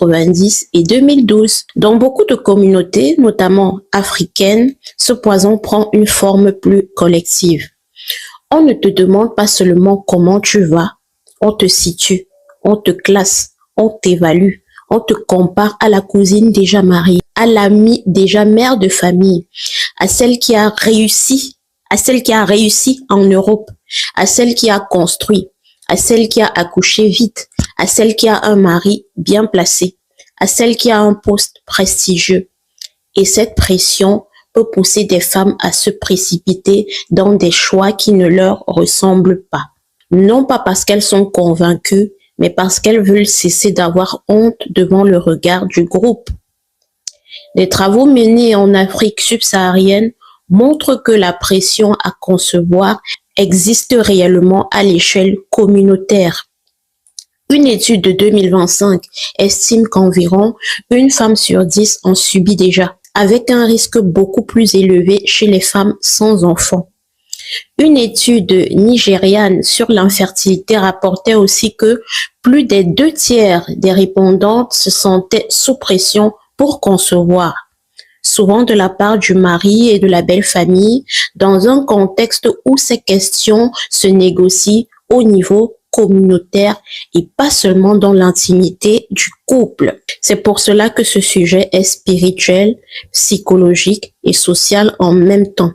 1990 et 2012. Dans beaucoup de communautés, notamment africaines, ce poison prend une forme plus collective. On ne te demande pas seulement comment tu vas, on te situe, on te classe, on t'évalue, on te compare à la cousine déjà mariée, à l'amie déjà mère de famille, à celle qui a réussi, en Europe, à celle qui a construit, à celle qui a accouché vite, à celle qui a un mari bien placé, à celle qui a un poste prestigieux. Et cette pression peut pousser des femmes à se précipiter dans des choix qui ne leur ressemblent pas. Non pas parce qu'elles sont convaincues, mais parce qu'elles veulent cesser d'avoir honte devant le regard du groupe. Des travaux menés en Afrique subsaharienne montrent que la pression à concevoir existe réellement à l'échelle communautaire. Une étude de 2025 estime qu'environ une femme sur 10 en subit déjà, avec un risque beaucoup plus élevé chez les femmes sans enfants. Une étude nigériane sur l'infertilité rapportait aussi que plus des 2/3 des répondantes se sentaient sous pression pour concevoir, souvent de la part du mari et de la belle-famille, dans un contexte où ces questions se négocient au niveau communautaire et pas seulement dans l'intimité du couple. C'est pour cela que ce sujet est spirituel, psychologique et social en même temps.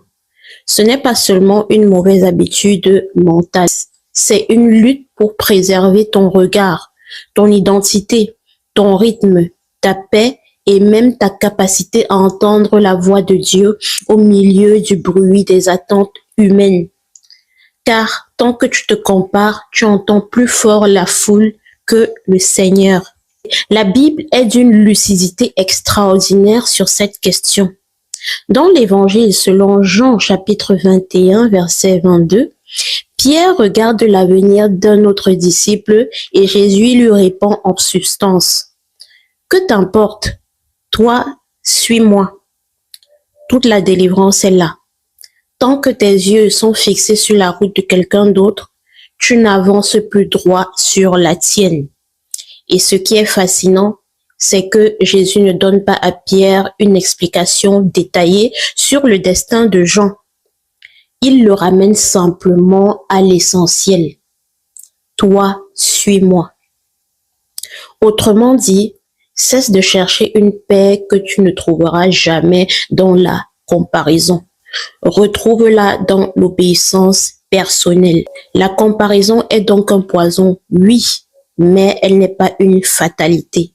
Ce n'est pas seulement une mauvaise habitude mentale, c'est une lutte pour préserver ton regard, ton identité, ton rythme, ta paix et même ta capacité à entendre la voix de Dieu au milieu du bruit des attentes humaines. Car tant que tu te compares, tu entends plus fort la foule que le Seigneur. La Bible est d'une lucidité extraordinaire sur cette question. Dans l'évangile selon Jean chapitre 21 verset 22, Pierre regarde l'avenir d'un autre disciple et Jésus lui répond en substance: que t'importe, toi, suis-moi. Toute la délivrance est là. Tant que tes yeux sont fixés sur la route de quelqu'un d'autre, tu n'avances plus droit sur la tienne. Et ce qui est fascinant, c'est que Jésus ne donne pas à Pierre une explication détaillée sur le destin de Jean. Il le ramène simplement à l'essentiel. Toi, suis-moi. Autrement dit, cesse de chercher une paix que tu ne trouveras jamais dans la comparaison. Retrouve-la dans l'obéissance personnelle. La comparaison est donc un poison, oui, mais elle n'est pas une fatalité.